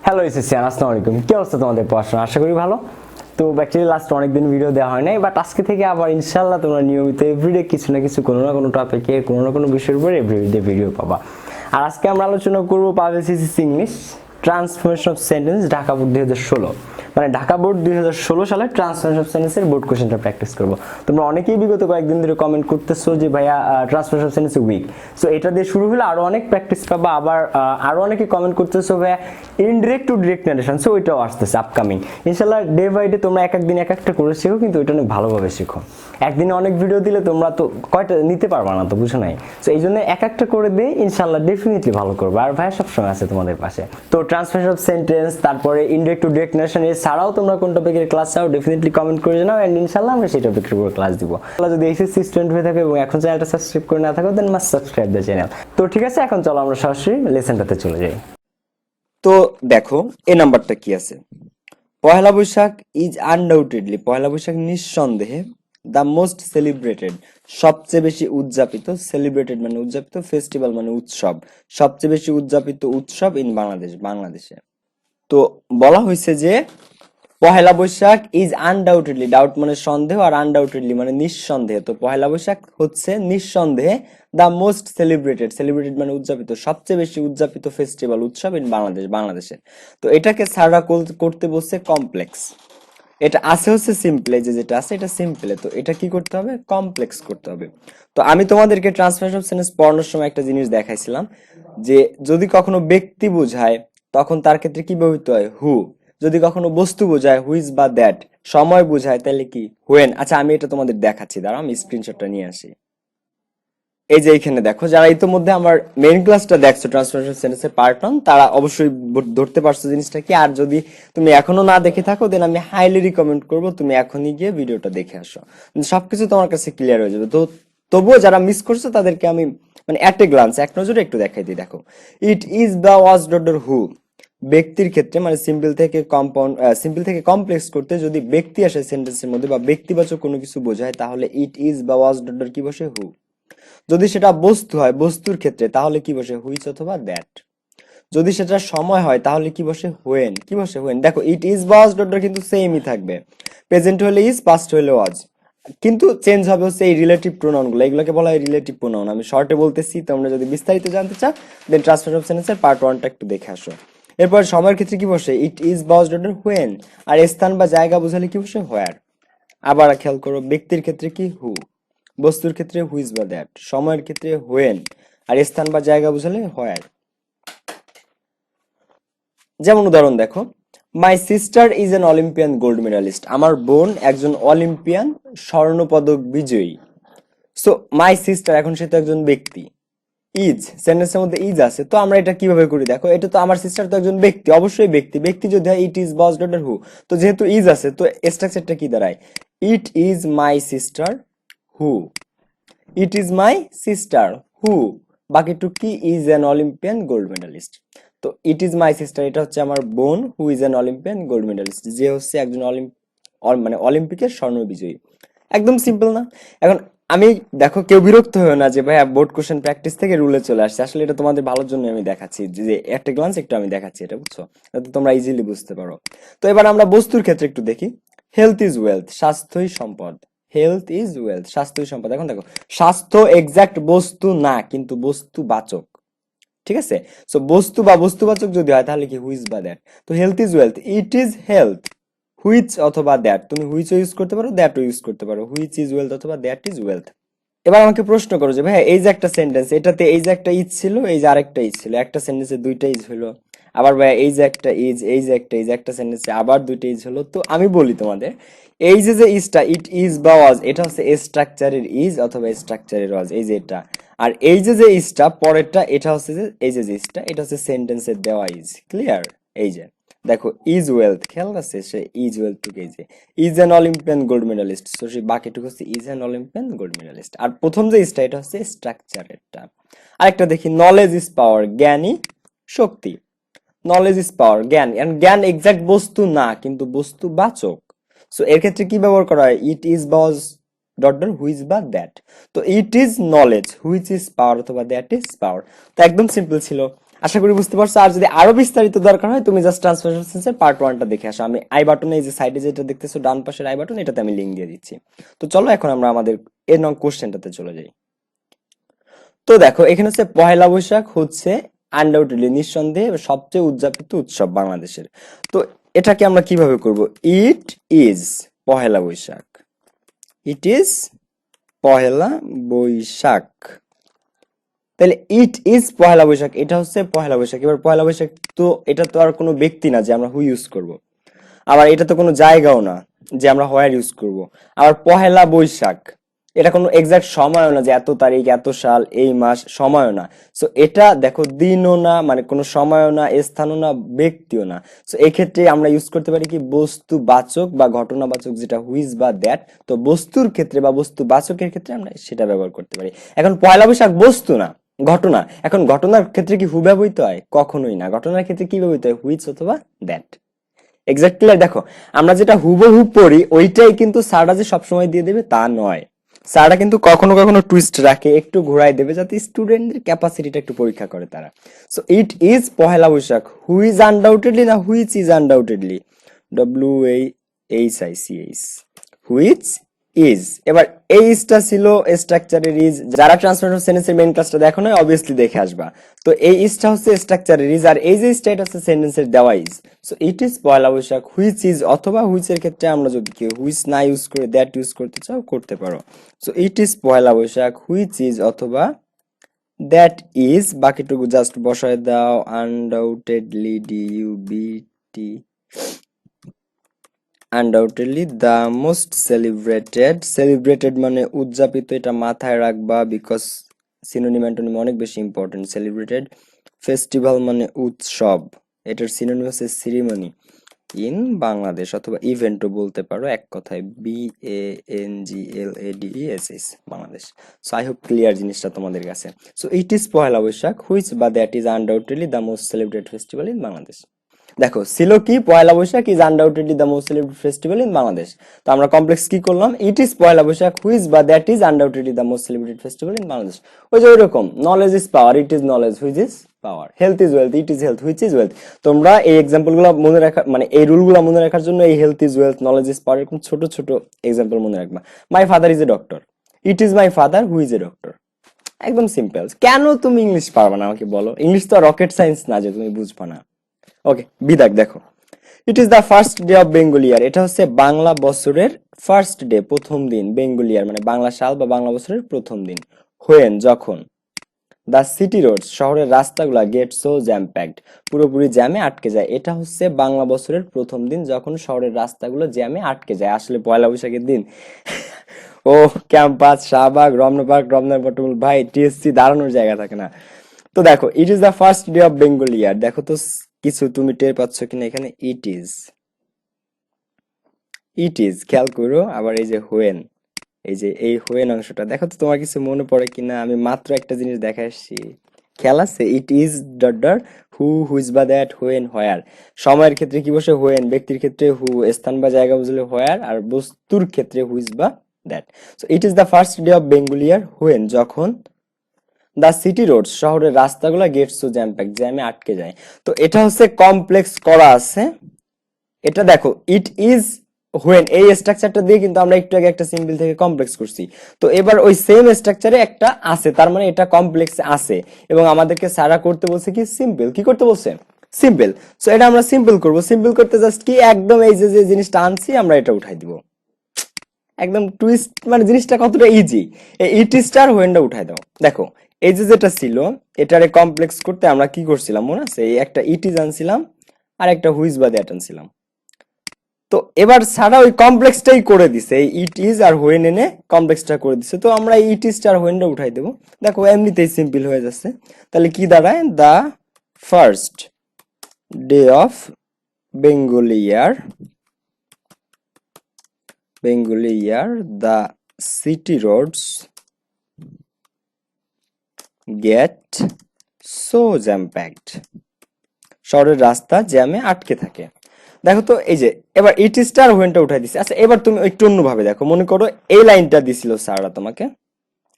Hello SSC আসসালামু আলাইকুম, কি অবস্থা তোমাদের পড়াশোনা? আশা করি ভালো। তো অ্যাকচুয়ালি লাস্ট অনেকদিন ভিডিও দেওয়া হয় নাই, বাট আজকে থেকে আবার ইনশাল্লাহ তোমরা নিয়মিত এভরিডে কিছু না কিছু কোনো না কোনো টপিকে কোনো না কোনো বিষয়ের উপর এভরিডে ভিডিও পাবা। আর আজকে আমরা আলোচনা করবো Pavel's SSC English transformation of sentence Dhaka board 2016, মানে ঢাকা বোর্ড 2016 সালে ট্রান্সফরমেশন অফ সেন্টেন্সের বোর্ড কোশ্চেনটা প্র্যাকটিস করবো। তোমরা অনেকেই বিগত কয়েকদিন ধরে কমেন্ট করতেছো যে ভাইয়া transformation of sentence weak, so এটা দিয়ে শুরু হলে আরো অনেক প্র্যাকটিস পাবা। আবার আরো অনেকে কমেন্ট করতেছো ভাইয়া indirect to direct narration, so ওইটাও আসতেছে আপকামিং। ইনশাল্লাহ ডে বাই ডে তোমরা এক একদিন এক একটা করে শেখো, কিন্তু ওইটা অনেক ভালোভাবে শেখো। একদিনে অনেক ভিডিও দিলে তোমরা তো কয়টা নিতে পারবা না, তো বুঝো নাই। সো এই জন্য এক একটা করে দিয়ে ইনশাল্লাহ ডেফিনেটলি ভালো করবে। আর ভাইয়া সবসময় আছে তোমাদের পাশে। তো ট্রান্সফরমেশন অফ সেন্টেন্স, তারপরে ইনডিরেক্ট টু ডিরেক্ট নারেশন এছাড়াও তোমরা কোন টপিকের ক্লাস চাও ডেফিনেটলি কমেন্ট করে জানাও, এন্ড ইনশাল্লাহ আমরা সেই টপিকের উপর ক্লাস দিব। যদি এসএসসি স্টুডেন্ট হয়ে থাকো এবং এখন চ্যানেলটা সাবস্ক্রাইব করে না থাকো, দেন মাস্ট সাবস্ক্রাইব দ্য চ্যানেল। তো ঠিক আছে, এখন চলো আমরা সরাসরি লেসনটাতে চলে যাই। তো দেখো এই নাম্বারটা কি আছে। পহেলা বৈশাখ ইজ আনডাউটেডলি, পহেলা বৈশাখ নিঃসন্দেহে দ্য মোস্ট সেলিব্রেটেড, সবচেয়ে বেশি উদযাপিত, সেলিব্রেটেড মানে উদযাপিত, ফেস্টিভ্যাল মানে উৎসব, সবচেয়ে বেশি উদযাপিত উৎসব ইন বাংলাদেশ, বাংলাদেশে। তো বলা হয়েছে যে Pohela Boishakh is undoubtedly, doubt মানে সন্দেহ আর আনডাউটেডলি মানে নিঃসন্দেহে, তো পহেলা বৈশাখ হচ্ছে নিঃসন্দেহে দ্য মোস্ট সেলিব্রেটেড, সেলিব্রেটেড মানে উদযাপিত, সবচেয়ে বেশি উদযাপিত ফেস্টিভ্যাল উৎসব ইন বাংলাদেশ, বাংলাদেশে। তো এটাকে সারা করতে বলছে কমপ্লেক্স। এটা আছে হচ্ছে সিম্পলে, যেটা আছে এটা সিম্পলে, তো এটা কি করতে হবে, কমপ্লেক্স করতে হবে। তো আমি তোমাদেরকে ট্রান্সফরমেশন অফ সেন্টেন্স পড়ানোর সময় একটা জিনিস দেখাইছিলাম যে যদি কখনো ব্যক্তি বোঝায় তখন তার ক্ষেত্রে কি ব্যবহৃত হয়, হু। যদি কখনো বস্তু বোঝায় হুইজ বা দ্যাট, সময় বোঝায় তাহলে কি, হোয়েন। আচ্ছা আমি এটা তোমাদের দেখাচ্ছি, দাঁড়াও আমি স্ক্রিনশটটা নিয়ে আসি। এই যে এখানে দেখো, যারা ইতোমধ্যে আমার মেইন ক্লাসটা দেখছো ট্রান্সফরমেশন সেন্টেন্সের পার্ট 1, তারা অবশ্যই ধরতে পারছো জিনিসটা কি। আর যদি তুমি এখনো না দেখে থাকো, দেন আমি হাইলি রিকমেন্ড করবো তুমি এখনই গিয়ে ভিডিওটা দেখে আসো, সবকিছু তোমার কাছে ক্লিয়ার হয়ে যাবে। তো তবুও যারা মিস করছো তাদেরকে আমি মানে অ্যাট এ গ্লান্স, এক নজরে একটু দেখাই দিই। দেখো, ইট ইজ বা ওয়াজ ডট হু, ব্যক্তির ক্ষেত্রে মানে সিম্পল থেকে কম্পাউন্ড, সিম্পল থেকে কমপ্লেক্স করতে যদি ব্যক্তি আসে সেন্টেন্সের মধ্যে বা ব্যক্তিবাচক কোনো কিছু বোঝায়, তাহলে ইট ইজ বা ওয়াজ ডট কি বসে, হু। যদি সেটা বস্তু হয়, বস্তুর ক্ষেত্রে, তাহলে কি বসে, হুইচ অথবা দ্যাট। যদি সেটা সময় হয় তাহলে কি বসে, হোয়েন, কি বসে, হোয়েন। দেখো ইট ইজ বা ওয়াজ ডটটা কিন্তু সেমই থাকবে, প্রেজেন্ট হলে ইজ, পাস্ট হলে ওয়াজ, কিন্তু চেঞ্জ হবে হচ্ছে এই রিলেটিভ প্রোনাউন গুলো, এগুলোকে বলা হয় রিলেটিভ প্রোনাউন। আমি শর্টে বলতেছি, তোমরা যদি বিস্তারিত জানতে চাও দেন ট্রান্সফরমেশন অফ সেন্টেন্সের পার্ট 1টা একটু দেখে আসো। এরপর সময়ের ক্ষেত্রে কি বসে, ইট ইজ বা ওয়াজ ডট হোয়েন, আর স্থান বা জায়গা বোঝালে কি বসে, হোয়ার। আবার খেয়াল করো, ব্যক্তির ক্ষেত্রে কি, হু, বস্তুর ক্ষেত্রে হুইজ বা দ্যাট, সময়ের ক্ষেত্রে হোয়েন, আর স্থান বা জায়গা বোঝালে হোয়ার। যেমন উদাহরণ দেখো, my sister is an Olympian gold medallist, আমার বোন একজন অলিম্পিয়ান স্বর্ণপদক বিজয়ী। সো মাই সিস্টার, এখন সে তো একজন ব্যক্তি, ইজ সেন্টেন্সের মধ্যে ইজ আছে, তো আমরা এটা কিভাবে করি দেখো, এটা তো আমার সিস্টার তো একজন ব্যক্তি, অবশ্যই ব্যক্তি, ব্যক্তি যদি হয় ইট ইজ বস ডট হু, তো যেহেতু ইজ আছে তো স্ট্রাকচারটা কি দাঁড়ায়, it is my sister who, it is my sister who, বাকিটুকু কি, is an Olympian gold medallist. তো ইট ইজ মাই সিস্টার এটা হচ্ছে আমার বোন, who is an Olympian gold medallist, যে হচ্ছে একজন মানে অলিম্পিকের স্বর্ণ বিজয়ী। একদম সিম্পল না? এখন আমি দেখো, কেউ বিরক্ত হয়েও না যে ভাই বোর্ড কোশ্চেন প্র্যাকটিস থেকে রুলে চলে আসছে, আসলে এটা তোমাদের ভালোর জন্য আমি দেখাচ্ছি, যে একটা গ্লান্স একটু আমি দেখাচ্ছি এটা, বুঝছো, যাতে তোমরা ইজিলি বুঝতে পারো। তো এবার আমরা বস্তুর ক্ষেত্রে একটু দেখি। হেলথ ইজ ওয়েলথ, স্বাস্থ্যই সম্পদ, হেলথ ইজ ওয়েলথ, স্বাস্থ্যই সম্পদ। এখন দেখো, স্বাস্থ্য এক্সাক্ট বস্তু না, কিন্তু বস্তুবাচক, ঠিক আছে। সো বস্তু বা বস্তুবাচক যদি হয় তাহলে কি, হুইচ বা দ্যাট। তো health is wealth, it is health, which অথবা দ্যাট, তুমি হুইচও ইউজ করতে পারো, দ্যাটও ইউজ করতে পারো, হুইচ ইজ ওয়েলথ অথবা দ্যাট ইজ ওয়েলথ। এবার আমাকে প্রশ্ন করো যে ভাই এই যে একটা সেন্টেন্স, এটাতে এই যে একটা ইজ ছিল, এই যে আরেকটা ইজ ছিল, একটা সেন্টেন্সে দুইটা ইজ হলো, আবার ভাই এই যে একটা ইজ, এই যে একটা ইজ, একটা সেন্টেন্সে আবার দুইটা ইজ হলো। তো আমি বলি তোমাদের, এই যে যে ইজটা, ইট ইজ বা ওয়াজ, এটা হচ্ছে স্ট্রাকচারের ইজ অথবা স্ট্রাকচারের ওয়াজ, এই যে এটা। আর এই যে যে ইজটা পরেরটা, এটা হচ্ছে যে এই যে ইজটা, এটা হচ্ছে সেন্টেন্সের দেওয়া ইজ। ক্লিয়ার? এই যে দেখো, ইজ ওয়েলথ, খেয়াল আছে, সে ইজ ওয়েলথ টুকু, এই যে is an Olympian gold medallist, so সেই বাকিটুকু হচ্ছে is an Olympian gold medallist. আর প্রথম যে ইজটা, এটা হচ্ছে স্ট্রাকচারেরটা। আরেকটা দেখি, নলেজ ইজ পাওয়ার, জ্ঞানই শক্তি, নলেজ ইজ পাওয়ার, জ্ঞান, জ্ঞান এক্সাক্ট বস্তু না, কিন্তু বস্তুবাচক। সো এর ক্ষেত্রে কি ব্যবহার করা হয়, ইট ইজ বাজ ডট ডট হুইচ বা দ্যাট। তো it is knowledge, which is power অথবা দ্যাট ইজ পাওয়ার। তো একদম সিম্পল ছিল। আশা করি বুঝতে পারছো। আর যদি আরো বিস্তারিত দরকার হয় তুমি জাস্ট ট্রান্সফরমেশন সেন্সের পার্ট 1টা দেখে আসো। আমি আই বাটনে এই যে সাইডে যেটা দেখতেছো ডান পাশের আই বাটন, এটাতে আমি লিংক দিয়ে দিচ্ছি। তো চলো এখন আমরা আমাদের এর নং কোশ্চেনটাতে চলে যাই। তো দেখো এখানে হচ্ছে পহেলা বৈশাখ হচ্ছে আনডাউটেডলি নিঃসন্দেহে সবচেয়ে উদযাপিত উৎসব বাংলাদেশের। তো এটাকে আমরা কিভাবে করব? It is Pohela Boishakh, it is Pohela Boishakh. তাহলে ইট ইজ পহেলা বৈশাখ, এটা হচ্ছে পহেলা বৈশাখ। এবার পহেলা বৈশাখ তো এটা তো আর কোনো ব্যক্তি না যে আমরা হু ইউজ করব, আবার এটা তো কোনো জায়গাও না যে আমরা হোয়ার ইউজ করব। আবার পহেলা বৈশাখ এটা কোনো এক্সাক্ট সময়ও না যে এত তারিখ এত সাল এই মাস, সময়ও না। সো এটা দেখো দিনও না, মানে কোনো সময়ও না, স্থানও না, ব্যক্তিও না। সো এই ক্ষেত্রে আমরা ইউজ করতে পারি কি বস্তুবাচক বা ঘটনাবাচক, যেটা হুইজ বা দ্যাট। তো বস্তুর ক্ষেত্রে বা বস্তুবাচকের ক্ষেত্রে আমরা সেটা ব্যবহার করতে পারি। এখন পয়লা বৈশাখ বস্তু না, ঘটনা। এখন ঘটনার ক্ষেত্রে কি হু ব্যবহৃত হয়? কখনোই না। ঘটনার ক্ষেত্রে কি ব্যবহৃত হয়? হুইচ অথবা দ্যাট। এক্স্যাক্টলি। দেখো আমরা যেটা হুবহু পড়ি ওইটাই কিন্তু স্যাররা যে সবসময় দিয়ে দেবে তা নয়। স্যাররা কিন্তু কখনো কখনো টুইস্ট রাখে, একটু ঘোরায় দেবে, যাতে স্টুডেন্টদের ক্যাপাসিটিটা একটু পরীক্ষা করে তারা। So it is Pohela Boishakh, who is undoubtedly না which is undoubtedly, WHICH, which is. এবার এই ইজটা ছিল স্ট্রাকচারের ইজ। যারা ট্রান্সফরমেশন সেন্টেন্সের মেইন ক্লাসটা দেখো না অবভিয়াসলি দেখে আসবা। তো এই ইজটা হচ্ছে স্ট্রাকচারের ইজ, আর এই যে ইজটা এটা হচ্ছে সেন্টেন্সের দেওয়া is. So it is Poila Boishakh, which is, অথবা হুইচের ক্ষেত্রে আমরা যদি কেউ হুইচ না ইউজ করে দ্যাট ইউজ করতে চাও করতে পারো। So it is Poila Boishakh, which is অথবা দ্যাট ইজ, বাকিটুকু জাস্ট বসায় দাও। Undoubtedly, DUBT, undoubtedly the most celebrated, celebrated মানে উদযাপিত, এটা মাথায় রাখবা বিকজ সিনোনিম অ্যান্টোনিম অনেক বেশি ইম্পর্টেন্ট। সেলিব্রেটেড। ফেস্টিভ্যাল মানে উৎসব, এটার সিনোনিম হচ্ছে সিরিমনি ইন বাংলাদেশ, অথবা ইভেন্টও বলতে পারো, এক কথায় BANGLADESS, Bangladesh. So I hope clear জিনিসটা তোমাদের কাছে। So it is Pohela Boishakh, which বা that is undoubtedly the most celebrated festival in Bangladesh. দেখো ছিল কি Poila Boishakh is undoubtedly the most celebrated festival in Bangladesh. তো আমরা কমপ্লেক্স কি করলাম? It is Poila Boishakh, which বা that is undoubtedly the most celebrated festival in Bangladesh. ওই যে ওইরকম knowledge is power, it is knowledge, which is power. Health is wealth, it is health, which is wealth. তোমরা এই এক্সাম্পল গুলো মনে রাখা, মানে এই রুল গুলো মনে রাখার জন্য এই health is wealth, knowledge is পাওয়ার, এরকম ছোট ছোট এক্সাম্পল মনে রাখবা। My father is a doctor, it is my father who is a doctor. একদম সিম্পল। কেন তুমি ইংলিশ পারবা না আমাকে বলো? ইংলিশ তো রকেট সায়েন্স না যে তুমি বুঝবা না। ওকে, বিদাক। দেখো it is the first day of Bengal year, এটা হচ্ছে বাংলা বছরের ফার্স্ট ডে, প্রথম দিন। বেঙ্গল ইয়ার মানে বাংলা সাল বা বাংলা বছরের প্রথম দিন। হোয়েন, যখন। দ্য সিটি রোডস, শহরের রাস্তাগুলা গেট সো জ্যাম প্যাকড, পুরোপুরি জ্যামে আটকে যায়। এটা হচ্ছে বাংলা বছরের প্রথম দিন যখন শহরের রাস্তাগুলো জ্যামে আটকে যায়। আসলে পয়লা বৈশাখের দিন ও ক্যাম্পাস, শাহবাগ, রমনা পার্ক, রমনার পটল, ভাই TSC দাঁড়ানোর জায়গা থাকে না। তো দেখো it is the first day of Bengal year. দেখো তো কিছু তুমি টের পাচ্ছ কিনা এখানে? ইট ইজ, ইট ইজ খেয়াল করো। আবার এই যে হোয়েন, এই যে এই হোয়েন অংশটা দেখো তো তোমার কিছু মনে পড়ে কিনা? আমি মাত্র একটা জিনিস দেখে আসছি, খেয়াল আছে? It is dot dot who, whose বা দ্যাট, হোয়েন, হোয়ার। সময়ের ক্ষেত্রে কি বসে? হোয়েন। ব্যক্তির ক্ষেত্রে হু, স্থান বা জায়গা বুঝলে হোয়ার, আর বস্তুর ক্ষেত্রে হুইজ বা that. So it is the first day of Bengal year when, যখন দ্য সিটি রোডস, শহরের রাস্তাগুলো গেটস টু জ্যাম প্যাক, জ্যামে আটকে যায়। তো এটা হচ্ছে কমপ্লেক্স করা আছে। এটা দেখো ইট ইজ হোয়েন, এই স্ট্রাকচারটা দিয়ে কিন্তু আমরা একটু আগে একটা সিম্পল থেকে কমপ্লেক্স করছি। তো এবার ওই সেম স্ট্রাকচারে একটা আছে, তার মানে এটা কমপ্লেক্স আছে, এবং আমাদেরকে সারা করতে বলছে কি সিম্পল। কি করতে বলছে? সিম্পল। সো এটা আমরা সিম্পল করব। সিম্পল করতে জাস্ট কি একদম এই যে যে জিনিসটা আনছি আমরা এটা উঠাই দিব। একদম টুইস্ট, মানে জিনিসটা কতটা ইজি। এই ইট স্টার হোয়েনটা উঠাই দাও। দেখো এই যে যেটা ছিল এটারে কমপ্লেক্স করতে আমরা কি করছিলাম মনে আছে? এই একটা ইট ইজ আনছিলাম আর একটা হুইজ বা দ্যাট আনছিলাম। তো এবার ছাড়া ওই কমপ্লেক্সটাই করে দিছে, এই ইট ইজ আর হোয়েন এনে কমপ্লেক্সটা করে দিছে। তো আমরা ইট ইজ আর হোয়েনটা উঠাই দেবো। দেখো এমনিতেই সিম্পল হয়ে যাচ্ছে। তাহলে কি দাঁড়ায়? The first day of Bengal year, Bengali year, the city roads get so jam packed, শহরের রাস্তা জ্যামে আটকে থাকে। দেখো তো এই যে এবার ইট স্টার হোয়েনটা উঠাই দিছে। আচ্ছা এবার তুমি একটু অন্যভাবে দেখো। মনে করো এই লাইনটা দিছিল স্যাররা তোমাকে,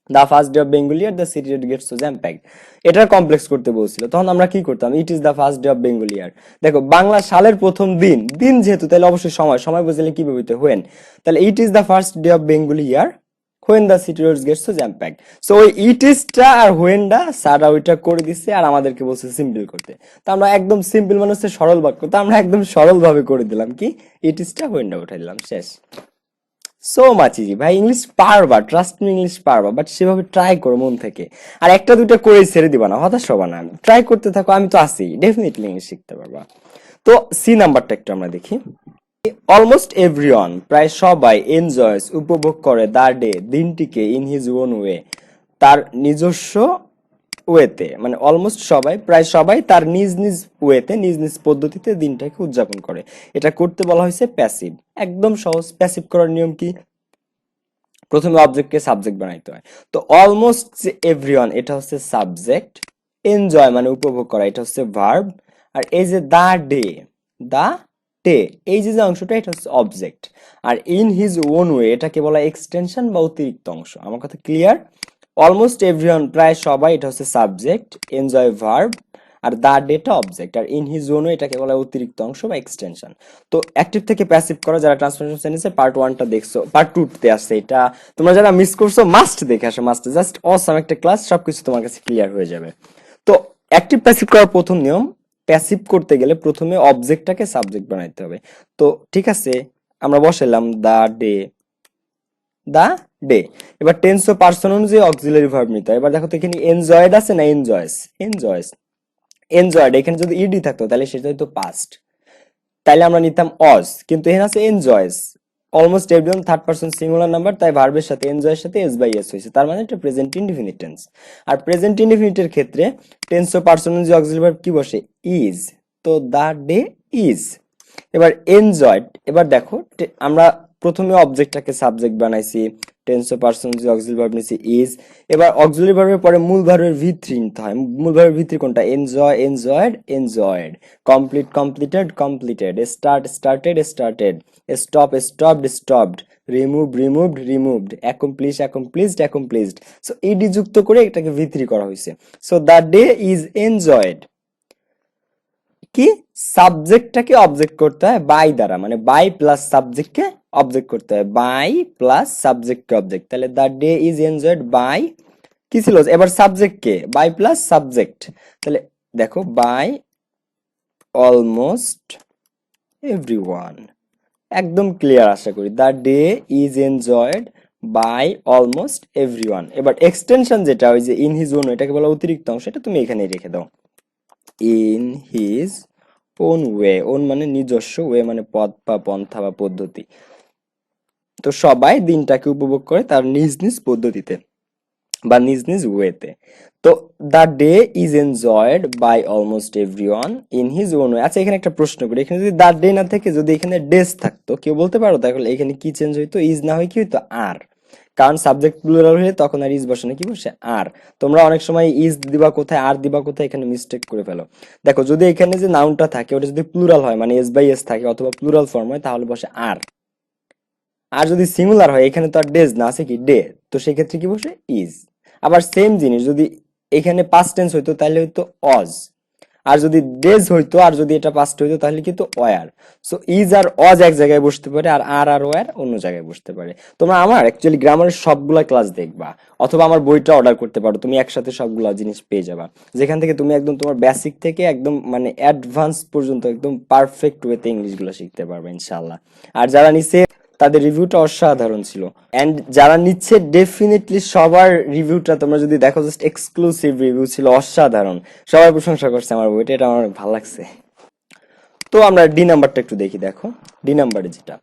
the first day of Bengal year the city gates so jam packed. এটার কমপ্লেক্স করতে বলছিল, তখন আমরা কি করতাম, it is the first day of Bengal year. দেখো বাংলা সালের প্রথম দিন, দিন যেহেতু তাহলে অবশ্যই সময়, সময় বুঝলে কি বলতে হোয়েন, তাহলে it is the first day of Bengal year when the city roads gets so jam packed. So ওই ইট ইজটা আর হোয়েনটা স্যাররা ওইটা করে দিচ্ছে আর আমাদেরকে বলছে সিম্পল করতে। তো আমরা একদম সিম্পল মানে হচ্ছে সরল বাক্য, তো আমরা একদম সরল ভাবে করে দিলাম, কি ইট ইজটা হোয়েনটা উঠাই দিলাম, শেষ। সো মাচ ইজি ভাই, ইংলিশ পারবা, ট্রাস্ট মি ইংলিশ পারবা, বাট সেভাবে ট্রাই করো মন থেকে। আর একটা দুটো করে ছেড়ে দিবা না, হতাশ হবা না, ট্রাই করতে থাকো, আমি তো আছি, ডেফিনেটলি ইংলিশ শিখতে পারবা। তো সি নাম্বারটা একটু আমরা দেখি। অলমোস্ট এভরিওয়ান, প্রায় সবাই, এনজয়স, উপভোগ করে, দ্য ডে, দিনটিকে, ইন হিজ ওন ওয়ে, তার নিজস্ব ওয়েতে, মানে অলমোস্ট সবাই, প্রায় সবাই তার নিজ নিজ ওয়েতে, নিজ নিজ পদ্ধতিতে দিনটাকে উদযাপন করে। এটা করতে বলা হয়েছে প্যাসিভ, একদম সহজ। প্যাসিভ করার নিয়ম কি, প্রথমে অবজেক্টকে সাবজেক্ট বানাইতে হয়। তো অলমোস্ট এভরিওয়ান এটা হচ্ছে সাবজেক্ট, এনজয় মানে উপভোগ করা এটা হচ্ছে ভার্ব, আর এই যে দা ডে, দা ডে এই যে অংশটা এটা হচ্ছে অবজেক্ট, আর ইন হিজ ওন ওয়ে এটাকে বলা এক্সটেনশন বা অতিরিক্ত অংশ। আমার কথা ক্লিয়ার? অলমোস্ট এভরিওয়ান প্রায় সবাই এটা হচ্ছে সাবজেক্ট, এনজয় ভার্ব, আর দা ডেটা অবজেক্ট, আর ইন হিজ ওন এটাকে বলা অতিরিক্ত অংশ বা এক্সটেনশন। তো অ্যাক্টিভ থেকে প্যাসিভ করা, যারা ট্রান্সফরমেশন সেন্টেন্সের পার্ট 1টা দেখছো, পার্ট 2তে আসছে, এটা তোমরা যারা মিস করছো মাস্ট দেখে আসো, মাস্ট, জাস্ট অসাম একটা ক্লাস, সবকিছু তোমার কাছে ক্লিয়ার হয়ে যাবে। তো অ্যাক্টিভ প্যাসিভ করার প্রথম নিয়ম, প্যাসিভ করতে গেলে প্রথমে অবজেক্টটাকে সাবজেক্ট বানাইতে হবে। তো ঠিক আছে, আমরা বসাইলাম দা ডে, দা ডে। এবার টেন্স ও পার্সন অনুযায়ী অক্সিলারি ভার্ব নিতে হয়। এবার দেখো তো এখানে এনজয়েড আছে না এনজয়স, এনজয়স, এনজয়েড, এখানে যদি ইডি থাকতো তাহলে সেটা হতো পাস্ট, তাইলে আমরা নিতাম অজ, কিন্তু এখানে আছে enjoys. Almost everyone third person singular number, তাই ভার্বের সাথে এনজয়ের সাথে এস বাই এস হয়েছে, তার মানে এটা প্রেজেন্ট ইনডিফিনিট টেন্স। আর প্রেজেন্ট ইনডিফিনিটের ক্ষেত্রে টেন্স ও পারসন অনুযায়ী অক্সিলারি ভার্ব কি বসে, ইজ। তো দা ডে ইজ। এবার এনজয়েড, এবার দেখো আমরা প্রথমে অবজেক্টটাকে সাবজেক্ট বানাইছি, টেন্স ও পারসন অনুযায়ী অক্সিলারি ভার্ব নিছি ইজ। এবার অক্সিলারি ভার্বের পরে মূল ভার্বের ভি3 নিতে হয়। মূল ভার্বের ভি3 কোনটা, enjoy, enjoyed, enjoyed, complete, completed, completed, start, started, started, stop, stopped, stopped, remove, removed, removed, accomplish, accomplished, accomplished. So ED যুক্ত করে এটাকে ভি3 করা হয়েছে। So the day is enjoyed, কি সাবজেক্টটাকে অবজেক্ট করতে হয় বাই দ্বারা, মানে বাই প্লাস সাবজেক্টকে অবজেক্ট করতে হয়, বাই প্লাস সাবজেক্টকে অবজেক্ট, তাহলে the day is enjoyed by, কি ছিল এবার সাবজেক্টকে, বাই প্লাস সাবজেক্ট, তাহলে দেখো বাই অলমোস্ট এভরিওয়ান, একদম ক্লিয়ার আশা করি। The day is enjoyed by almost everyone. এবার এক্সটেনশন যেটা ওই যে ইন হিজ ওন, এটাকে বলা অতিরিক্ত অংশ, এটা তুমি এখানেই রেখে দাও, in his own way, own মানে নিজস্ব, ওয়ে মানে পথ বা পন্থা বা পদ্ধতি। তো সবাই দিনটাকে উপভোগ করে তার নিজ নিজ পদ্ধতিতে বা নিজ নিজ ওয়েতে। তো the day is enjoyed by almost everyone in his own way. আচ্ছা এখানে একটা প্রশ্ন করি, এখানে যদি দ্য ডে না থেকে যদি এখানে ডেজ থাকতো, কেউ বলতে পারো তাহলে এখানে কি চেঞ্জ হইতো, ইজ না হয় কি হইতো আর, কারণ সাবজেক্ট প্লুরাল হলে তখন আর ইজ বসে না, কি বসে আর। তোমরা অনেক সময় ইজ দিবা কোথায় আর দিবা কোথায়, এখানে মিস্টেক করে ফেলো। দেখো যদি এখানে যে নাউনটা থাকে ওটা যদি প্লুরাল হয় মানে এস বাই এস থাকে অথবা প্লুরাল ফর্ম হয় তাহলে বসে আর। আর যদি সিঙ্গুলার হয় এখানে তো আর ডেজ না, আছে কি ডে, তো সেই ক্ষেত্রে কি বসে ইজ। আবার সেম জিনিস যদি এখানে পাস্ট টেন্স হইতো তাহলে হইতো অজ, আর যদি ডেজ হইতো আর যদি এটা পাস্ট হইতো তাহলে কিন্তু ওয়ার। সো ইজ আর অজ এক জায়গায় বসতে পারে আর ওয়ার অন্য জায়গায় বসতে পারে। তোমরা আমার অ্যাকচুয়ালি গ্রামারের সবগুলা ক্লাস দেখবা অথবা আমার বইটা অর্ডার করতে পারো, তুমি একসাথে সবগুলা জিনিস পেয়ে যাবা, যেখান থেকে তুমি একদম তোমার বেসিক থেকে একদম মানে অ্যাডভান্স পর্যন্ত একদম পারফেক্ট ওয়েতে ইংলিশ গুলো শিখতে পারবে ইনশাআল্লাহ। আর যারা নিচে তাদের রিভিউটা অসাধারণ ছিল, এন্ড যারা নিচ্ছে ডেফিনেটলি সবার রিভিউটা তোমরা যদি দেখো জাস্ট এক্সক্লুসিভ রিভিউ ছিল, অসাধারণ, সবাই প্রশংসা করছে আমার বইটা, এটা আমার অনেক ভালো লাগছে। তো আমরা ডি নাম্বারটা একটু দেখি, দেখো ডি নাম্বারে যেটা,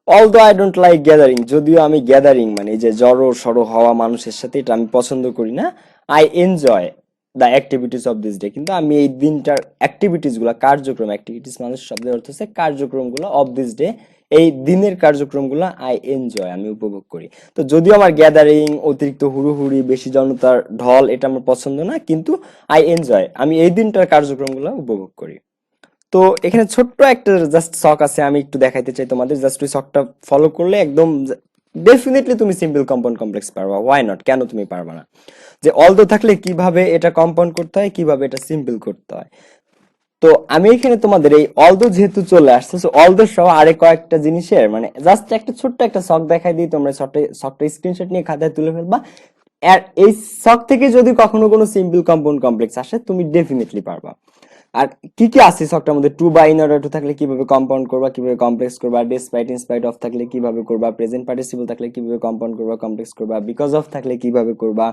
although I don't like gathering, যদিও আমি গ্যাদারিং মানে এই যে জড়ো সড়ো হওয়া মানুষের সাথে এটা আমি পছন্দ করি না, I enjoy the activities of this day, কিন্তু আমি এই দিনটার অ্যাক্টিভিটিস গুলা, কার্যক্রম, অ্যাক্টিভিটিস মানুষ শব্দের অর্থ হচ্ছে কার্যক্রমগুলো, অফ দিস ডে এই দিনের কার্যক্রমগুলো আই এনজয় আমি উপভোগ করি। তো যদিও আমার গ্যাদারিং, অতিরিক্ত হুড়োহুড়ি, বেশি জনতার ঢল এটা আমার পছন্দ না, কিন্তু আই এনজয় আমি এই দিনটার কার্যক্রমগুলো উপভোগ করি। তো এখানে ছোট্ট একটা জাস্ট শখ আছে, আমি একটু দেখাইতে চাই তোমাদের, জাস্ট ওই শখটা ফলো করলে একদম ডেফিনেটলি তুমি সিম্পল কম্পাউন্ড কমপ্লেক্স পারবা, ওয়াই নট, কেন তুমি পারবা না? যে অলদো থাকলে কিভাবে এটা কম্পাউন্ড করতে হয়, কিভাবে এটা সিম্পল করতে হয়। তো আমি এখানে তোমাদের এই অলদো যেহেতু চলে আসছে, সো অলদো সহ আরে কয়েকটা জিনিসের মানে জাস্ট একটা ছোট্ট একটা শখ দেখাই দিই, তোমরা শখটা স্ক্রিনশট নিয়ে খাতায় তুলে ফেলবা। আর এই শখ থেকে যদি কখনো কোনো সিম্পল কম্পাউন্ড কমপ্লেক্স আসে তুমি ডেফিনেটলি পারবা। আর কি কি আছে শখটার মধ্যে, টু বা ইন অর্ডার টু থাকলে কিভাবে কম্পাউন্ড করবা, কিভাবে কমপ্লেক্স করবা, ডিসপাইট ইনস্পাইট অফ থাকলে কিভাবে করবা, প্রেজেন্ট পার্টিসিপল থাকলে কিভাবে কম্পাউন্ড করবা কমপ্লেক্স করবা, বিকজ অফ থাকলে কিভাবে করবা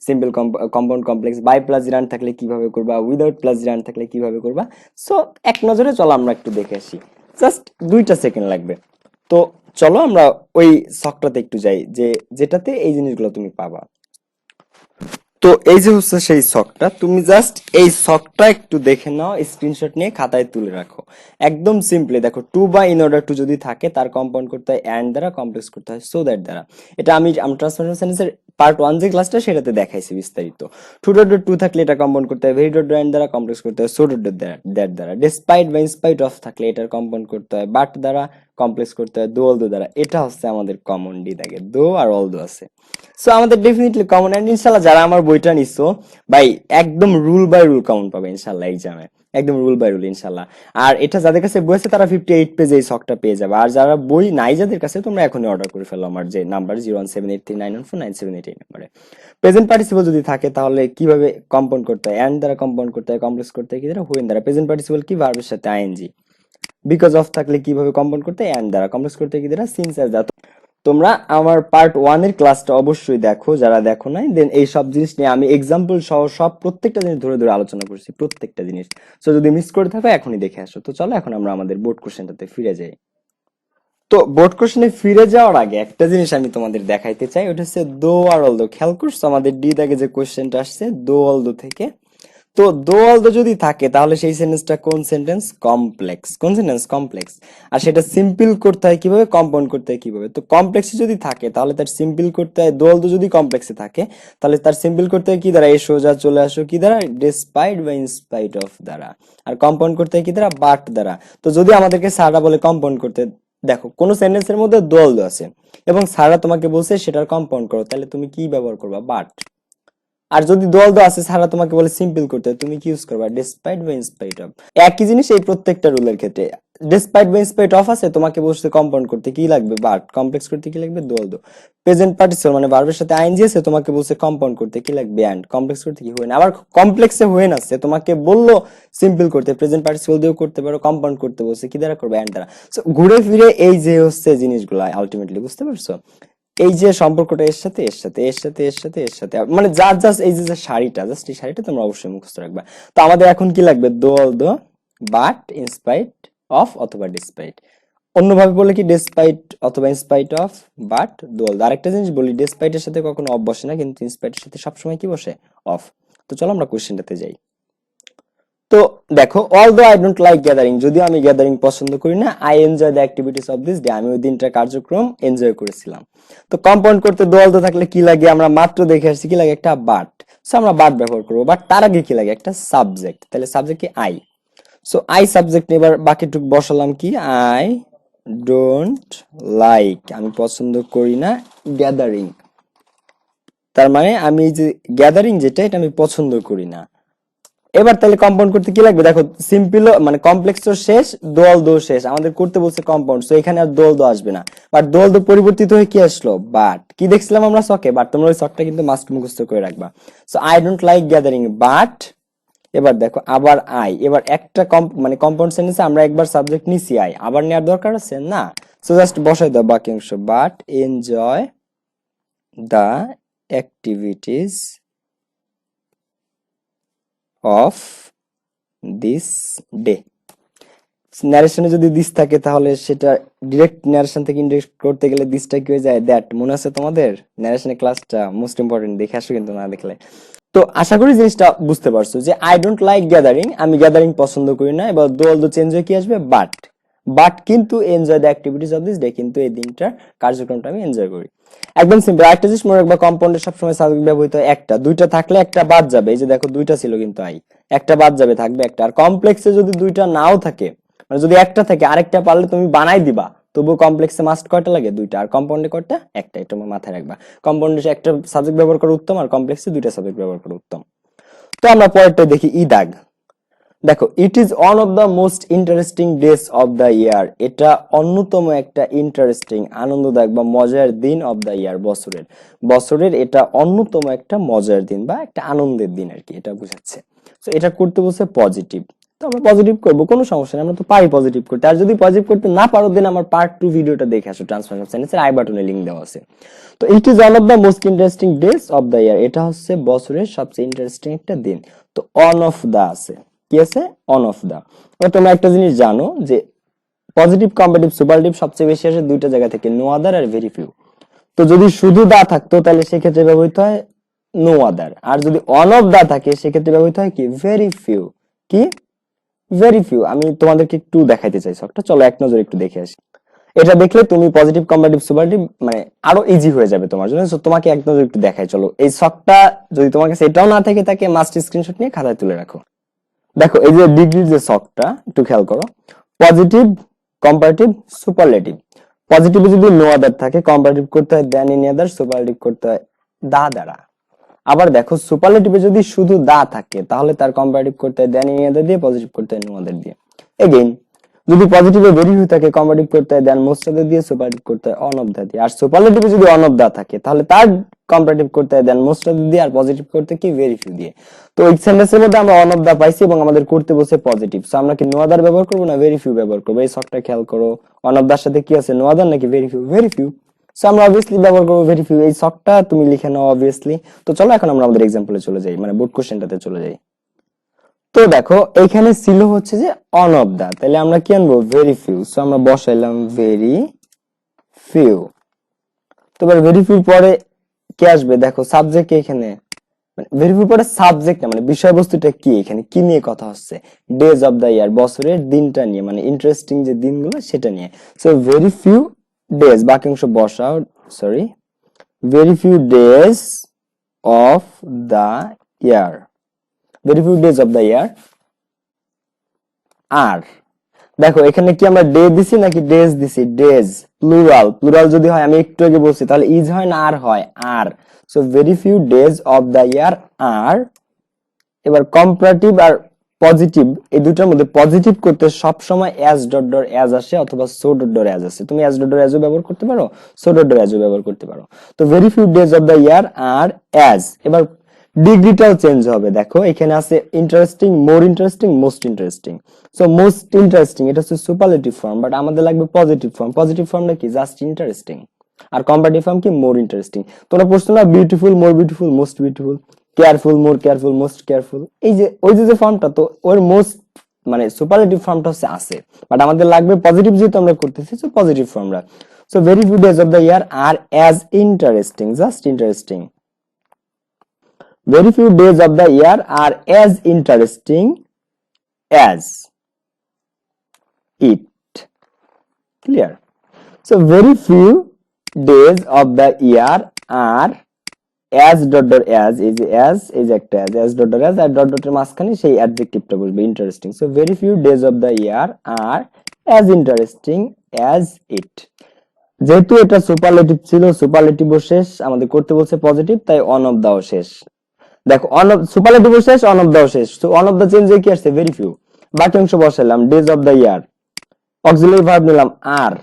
simple compound complex, by plus জিরান থাকলে কিভাবে করবা, উইদাউট প্লাস জিরান থাকলে কিভাবে করবা। সো এক নজরে চলো আমরা একটু দেখে আসি, জাস্ট 2টা সেকেন্ড লাগবে। তো চলো আমরা ওই শখটাতে একটু যাই যে যেটাতে এই জিনিসগুলো তুমি পাবা। তো এই যে হচ্ছে সেই শখটা, তুমি জাস্ট এই শখটা একটু দেখে নাও, স্ক্রিনশট নিয়ে খাতায় তুলে রাখো। একদম সিম্পলি দেখো, টু বা ইন অর্ডার টু যদি থাকে তার কম্পাউন্ড করতে হয় অ্যান্ড দ্বারা, কমপ্লেক্স করতে হয় সো দ্যাট দ্বারা। এটা আমি ট্রান্সফরমেশন সেন্টেন্সের পার্ট 1 যে ক্লাসটা সেটাতে দেখাইছি বিস্তারিত। টু ডট ডট টু থাকলে এটা কম্পাউন্ড করতে হয় ভেরি ডট ডট অ্যান্ড দ্বারা, কমপ্লেক্স করতে হয় সো ডট ডট দ্যাট দ্বারা। ডিসপাইট বা ইনস্পাইট অফ থাকলে এটার কম্পাউন্ড করতে হয় বাট দ্বারা, কমপ্লেক্স করতে হয় দো অলদো দ্বারা। এটা হচ্ছে আমাদের কমন ডি থাকে, দো আর অলদো আছে। সো আমাদের ডেফিনেটলি কমন, এন্ড ইনশাল্লাহ যারা আমার বইটা নিছো ভাই একদম রুল বাই রুল কমন পাবে ইনশাল্লাহ এক্সামে, একদম রুল বাই রুল ইনশাল্লাহ। আর এটা যাদের কাছে বই আছে তারা 58 পেজে এই শখটা পেয়ে যাবে। আর যারা বই নাই যাদের কাছে, তোমরা এখনই অর্ডার করে ফেলো আমার যে নাম্বার 01783914978 নাম্বারে। প্রেজেন্ট পার্টিসিপল যদি থাকে তাহলে কিভাবে কম্পাউন্ড করতে হয়, এন্ড দ্বারা কম্পাউন্ড করতে হয়, কমপ্লেক্স করতে হয় কি দ্বারা, হুইন দ্বারা। প্রেজেন্ট পার্টিসিপল কি, ভার্বের সাথে আইএনজি। বিকজ অফ থাকলে কিভাবে কম্পাউন্ড করতে হয়, এন্ড দ্বারা। কমপ্লেক্স করতে হয় কি দ্বারা, সিন্স অ্যাজ দ্বারা। তোমরা আমার পার্ট 1 এর ক্লাসটা অবশ্যই দেখো যারা দেখো নাই, দেন এই সব জিনিস নিয়ে আমি এক্সাম্পল সহ সব প্রত্যেকটা জিনিস ধরে ধরে আলোচনা করছি, প্রত্যেকটা জিনিস। সো যদি মিস করে থাকো এখনই দেখে আসো। তো চলো এখন আমরা আমাদের বোর্ড কোশ্চেনটাতে ফিরে যাই। তো বোর্ড কোশ্চেনে ফিরে যাওয়ার আগে একটা জিনিস আমি তোমাদের দেখাইতে চাই, ওটা হচ্ছে দো আর অলদো। খেয়াল করছো আমাদের ডি দাগে যে কোশ্চেনটা আসছে দো অলদো থেকে। তো দো অলদো যদি থাকে তাহলে সেই সেন্টেন্সটা কোন সেন্টেন্স, কমপ্লেক্স। কোন সেন্টেন্স, কমপ্লেক্স। আর সেটা সিম্পল করতে হয় কিভাবে, কম্পাউন্ড করতে হয় কিভাবে। তো কমপ্লেক্সে যদি থাকে তাহলে তার সিম্পল করতে হয়, দো অলদো যদি কমপ্লেক্সে থাকে তাহলে তার সিম্পল করতে হয় কি দ্বারা, এই সোজা চলে আসো কি দ্বারা, ডিসপাইট বা ইনস্পাইট অফ দ্বারা। আর কম্পাউন্ড করতে হয় কি দ্বারা, বাট দ্বারা। তো যদি আমাদেরকে সারা বলে কম্পাউন্ড করতে, দেখো কোন সেন্টেন্সের মধ্যে দো অলদো আছে এবং সারা তোমাকে বলছে সেটার কম্পাউন্ড করো, তাহলে তুমি কি ব্যবহার করবা, বাট। আর যদি দল দো আছে সারা তোমাকে বলে সিম্পল করতে, তুমি কি ইউজ করবা, ডিসপাইট বা ইনস্পাইট অফ। একই জিনিস এই প্রত্যেকটা রুলের ক্ষেত্রে। ডিসপাইট বা ইনস্পাইট অফ আছে, তোমাকে বলছে কম্পাউন্ড করতে কি লাগবে, বাট। কমপ্লেক্স করতে কি লাগবে, দল দো। প্রেজেন্ট পার্টিসিপল মানে ভার্বের সাথে আইএনজি আছে, তোমাকে বলছে কম্পাউন্ড করতে কি লাগবে, এন্ড। কমপ্লেক্স করতে কি হুইন। আবার কমপ্লেক্সে হুইন আছে, তোমাকে বললো সিম্পল করতে, প্রেজেন্ট পার্টিসিপল দিয়েও করতে পারো, কম্পাউন্ড করতে বলছে কি দ্বারা করবে, এন্ড দ্বারা। সো ঘুরে ফিরে এই যে হচ্ছে জিনিসগুলো আলটিমেটলি, বুঝতে পারছো এই যে সম্পর্কটা এর সাথে এর সাথে এর সাথে এর সাথে এর সাথে, মানে জাস্ট এই যে শাড়িটা, জাস্ট এই শাড়িটা তোমরা অবশ্যই মুখস্থ রাখবা। তো আমাদের এখন কি লাগবে, দো অলদো, বাট, ইনস্পাইট অফ অথবা ডিসপাইট। অন্যভাবে বলে কি, ডিসপাইট অথবা ইনস্পাইট অফ, বাট, দো অলদো। আরেকটা জিনিস বলি, ডিসপাইটের সাথে কখনো অফ বসে না, কিন্তু ইনস্পাইটের সাথে সবসময় কি বসে, অফ। তো চলো আমরা কোশ্চেনটাতে যাই। তো দেখো, although I don't like gathering, যদিও আমি গ্যাদারিং পছন্দ করি না, I enjoy the activities of this day, আমি ওই দিনটার কার্যক্রম এনজয় করেছিলাম। তো কম্পাউন্ড করতে দো অলদো থাকলে কি লাগে, আমরা মাত্র দেখে আসছি কি লাগে, একটা বাট। সো আমরা বাট ব্যবহার করবো, বাট তার আগে কি লাগে, একটা সাবজেক্ট। তাহলে সাবজেক্ট কি, আই। সো আই সাবজেক্ট নিয়ে এবার বাকিটুক বসালাম কি, আই ডোন্ট লাইক, আমি পছন্দ করি না গ্যাদারিং। তার মানে আমি এই যে গ্যাদারিং যেটা, এটা আমি পছন্দ করি না। এবার তাহলে কম্পাউন্ড করতে কি লাগবে, দেখো সিম্পল মানে কমপ্লেক্স তো শেষ, দোল দো শেষ, আমাদের করতে বলছে কম্পাউন্ড, সো এখানে আর দোল দো আসবে না। বাট দোল দো পরিবর্তিত হয়ে কি আসলো, বাট। কি দেখছিলাম আমরা শখে, বাট তোমরা ওই শখটা কিন্তু মাস্ট মুখস্থ করে রাখবা। So I don't like gathering but, এবার দেখো আবার আই। এবার একটা মানে কম্পাউন্ড সেন্টেন্সে আমরা একবার সাবজেক্ট নিছি, আই আবার নেওয়ার দরকার আছে না। সো জাস্ট বসাই দাও বাকি অংশ, but enjoy the activities of this day. ন্যারেশনে যদি দিস থাকে তাহলে সেটা ডিরেক্ট ন্যারেশন থেকে ইনডিরেক্ট করতে গেলে দিসটা কি হয়ে যায়, দ্যাট। মনে আছে তোমাদের ন্যারেশনের ক্লাসটা, মোস্ট ইম্পর্টেন্ট, দেখে আসো কিন্তু না দেখলে। তো আশা করি জিনিসটা বুঝতে পারছো যে আই ডোন্ট লাইক গ্যাদারিং, আমি গ্যাদারিং পছন্দ করি না। এবার দো অলদো চেঞ্জ হয়ে কি আসবে, বাট। বাট কিন্তু enjoy the activities of this day, কিন্তু এই দিনটার কার্যক্রমটা আমি এনজয় করি। একদম সিম্পল। একটা জিনিস মনে রাখবা, কম্পাউন্ডে সবসময় সাবজেক্ট ব্যবহৃত হয় একটা, দুইটা থাকলে একটা বাদ যাবে। এই যে দেখো দুইটা ছিল কিন্তু আই, একটা বাদ থাকবে একটা। আর কমপ্লেক্সে যদি দুইটা নাও থাকে, মানে যদি একটা থাকে আরেকটা পারলে তুমি বানাই দিবা, তবু কমপ্লেক্সে মাস্ট কয়টা লাগে? দুইটা। আর কম্পাউন্ডে কয়টা? একটা। এটা তোমার মাথায় রাখবা। কম্পাউন্ডে একটা সাবজেক্ট ব্যবহার করা উত্তম, আর কমপ্লেক্সে দুইটা সাবজেক্ট ব্যবহার করা উত্তম। তো আমরা পরেরটা দেখি, ই দাগ। দেখো, it is one of the most interesting days of the ইয়ার। এটা অন্যতম একটা ইন্টারেস্টিং, আনন্দদায়ক বা মজার দিন অফ দ্য ইয়ার, বছরের এটা অন্যতম একটা মজার দিন বা একটা আনন্দের দিন আর কি, এটা বোঝাচ্ছে। তো এটা করতে বলছে পজিটিভ, তো আমরা পজিটিভ করবো, কোনো সমস্যা নেই, আমরা তো পারি পজিটিভ করতে। আর যদি পজিটিভ করতে না পারো, দেন আমার পার্ট 2 ভিডিওটা দেখে আসো, ট্রান্সফরমেশন সেন্টেন্সের আই বাটনে লিংক দেওয়া আছে। তো it is one of the most interesting days of the ইয়ার, এটা হচ্ছে বছরের সবচেয়ে ইন্টারেস্টিং একটা দিন। তো অন অফ দা আছে, কি আছে? On of the. তোমরা একটা জিনিস জানো যে পজিটিভ, কম্পারেটিভ, সুপারলেটিভ সবচেয়ে বেশি আসে দুইটা জায়গা থেকে, no other are very few. তো যদি শুধু দা থাকতো তাহলে সেক্ষেত্রে ব্যবহৃত হয় নো আদার, আর যদি অন অফ দা থাকে সেক্ষেত্রে ব্যবহৃত হয় কি? Very few. কি? Very few. আমি তোমাদেরকে একটু দেখাইতে চাই শখটা, চলো এক নজর একটু দেখে আসি। এটা দেখলে তুমি পজিটিভ, কম্পারেটিভ, সুপারলেটিভ মানে আরো ইজি হয়ে যাবে তোমার জন্য। তোমাকে এক নজর একটু দেখাই, চলো। এই শখটা যদি তোমার কাছে এটাও না থাকে, তাকে মাস্ট স্ক্রিনশট নিয়ে খাতায় তুলে রাখো। দেখো, এই যে ডিগ্রির যে শখটা, একটু খেয়াল করো। Positive, comparative, superlative. পজিটিভে যদি নো আদার থাকে, কম্পারেটিভ করতে হয় দেন এনি আদার, সুপারলেটিভ করতে হয় দা দ্বারা। আবার দেখো, সুপারলেটিভে যদি শুধু দা থাকে, তাহলে তার কম্পারেটিভ করতে হয় দেন এনি আদার দিয়ে, পজিটিভ করতে হয় নো আদার দিয়ে। এগেইন, যদি পজিটিভে ভেরি ফিউ থাকে, কম্পারেটিভ করতে হয় দেন মোস্ট অফ দা দিয়ে, সুপারলেটিভ করতে হয় অন অফ দা দিয়ে। আর সুপারলেটিভে যদি অন অফ দা থাকে, তাহলে তার কম্পারেটিভ করতে হয় দেন মোস্ট অফ দা দিয়ে, আর পজিটিভ করতে কি? ভেরি ফিউ দিয়ে। তো এই সেন্টেন্সের মধ্যে আমরা অন অফ দা পাইছি এবং আমাদের করতে বসে পজিটিভ। সো আমরা কি নো আদার ব্যবহার করবো না ভেরি ফিউ ব্যবহার করবো? এই শখটা খেয়াল করো, অন অফ দার সাথে কি আছে? নো আদার নাকি very few? Very few. So আমরা অবভিয়াসলি ব্যবহার করবো ভেরি ফিউ। এই শখটা তুমি লিখে নাও অবভিয়াসলি। তো চলো এখন আমরা আমাদের এক্সাম্পলে চলে যাই, মানে বোর্ড কোশ্চেনটাতে চলে যাই। তো দেখো, এইখানে ছিল হচ্ছে যে অন অফ দা, তাহলে আমরা কি আনবো? Very few. সো আমরা বসাইলাম ভেরি ফিউ। তো এবার ভেরি ফিউ পরে কে আসবে? দেখো, সাবজেক্ট এখানে, ভেরি ফিউ পরে সাবজেক্ট না, মানে বিষয়বস্তুটা কি, এখানে কি নিয়ে কথা হচ্ছে? ডেজ অফ দা ইয়ার, বছরের দিনটা নিয়ে, মানে ইন্টারেস্টিং যে দিনগুলো সেটা নিয়ে। সো ভেরি ফিউ ডেজ, বাকি অংশ বসাও, sorry, very few days of the year, very few days of the year আর। দেখো, এখানে কি আমরা ডে দিছি নাকি ডেজ দিছি? ডেজ। প্লুরাল, প্লুরাল যদি হয়, আমি একটু আগে বলছি, তাহলে ইজ হয় না আর হয়? আর। So very few days of the year আর। এবার কম্পারেটিভ আর পজিটিভ, এই দুটার মধ্যে পজিটিভ করতে সব সময় অ্যাজ ডট ডট অ্যাজ আসে অথবা সো ডট ডট অ্যাজ আসে। তুমি অ্যাজ ডট ডট অ্যাজও ব্যবহার করতে পারো, সো ডট ডট অ্যাজও ব্যবহার করতে পারো। তো very few days of the year R as. এবার ডিগ্রিটাও চেঞ্জ হবে। দেখো, এখানে আছে interesting, more interesting, most interesting. So most interesting এটা হচ্ছে সুপারলেটিভ ফর্ম, বাট আমাদের লাগবে পজিটিভ ফর্ম। পজিটিভ ফর্মটা কি? Just interesting. আর কম্পারেটিভ ফর্ম কি? More interesting. তোমরা প্রশ্ন না, beautiful, more beautiful, most beautiful, careful, more careful, most careful. এই যে ওই যে ফর্মটা, তো ওর মোস্ট মানে সুপারলেটিভ ফর্মটা হচ্ছে আছে, বাট আমাদের লাগবে পজিটিভ, যেহেতু আমরা করতেছি, সো পজিটিভ ফর্মটা। So very few days of the year R as interesting, just interesting. Very few days of the year are as interesting as it. Clear? So very few days of the year are as dot dot as is একটা as dot dot as, আর dot dot এর মাঝখানে সেই অ্যাডজেক্টিভটা বলবে interesting. So very few days of the year are as interesting as it. যেহেতু এটা superlative ছিল, সুপারলেটিভও শেষ, আমাদের করতে বলছে পজিটিভ, তাই অন অফ দাও শেষ। দেখো, অন অফ সুপারলেটিভ শেষ, অন অফ দাও শেষ। তো অন অফ দা চেঞ্জ হয়ে কি আসছে? Very few. বাকি অংশ বসাইলাম days of the year, auxiliary verb নিলাম আর।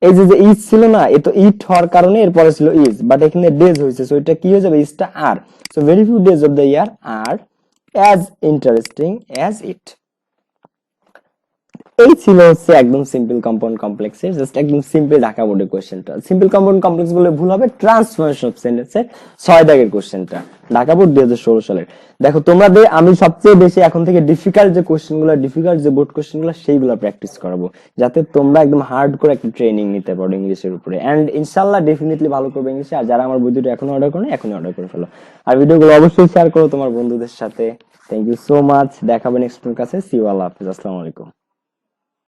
এই যে ইজ ছিল না, এ তো ইট হওয়ার কারণে এরপরে ছিল ইজ, বাট এখানে ডেজ হয়েছে, সো এটা কি হয়ে যাবে? ইজটা আর। So very few days of the year R as interesting as it. এই ছিল হচ্ছে একদম সিম্পল কম্পাউন্ড কমপ্লেক্সের, জাস্ট একদম সিম্পল ঢাকা বোর্ডের কোশ্চেনটা। সিম্পল কম্পাউন্ড কমপ্লেক্স বলে ভুল হবে, ট্রান্সফরমেশন অফ সেন্টেন্সের 6 দাগের কোশ্চেনটা, ঢাকা বোর্ড 2016 সালের। দেখো, তোমাদের আমি সবচেয়ে বেশি এখন থেকে ডিফিকাল্ট যে কোশ্চেনগুলো, ডিফিকাল্ট যে বোর্ড কোশ্চেনগুলো, সেইগুলো প্র্যাকটিস করাবো, যাতে তোমরা একদম হার্ড করে একটা ট্রেনিং নিতে পারো ইংলিশের উপরে। এন্ড ইনশাআল্লাহ ডেফিনেটলি ভালো করবে ইংলিশে। আর যারা আমার ভিডিওটা এখনো অর্ডার করে, এখনই অর্ডার করে ফেলো। আর ভিডিওগুলো অবশ্যই শেয়ার করো তোমার বন্ধুদের সাথে। Thank you so much. দেখাবে নেক্সট কাছে। সি ইউ, আল্লাহ হাফেজ, আসসালামু আলাইকুম।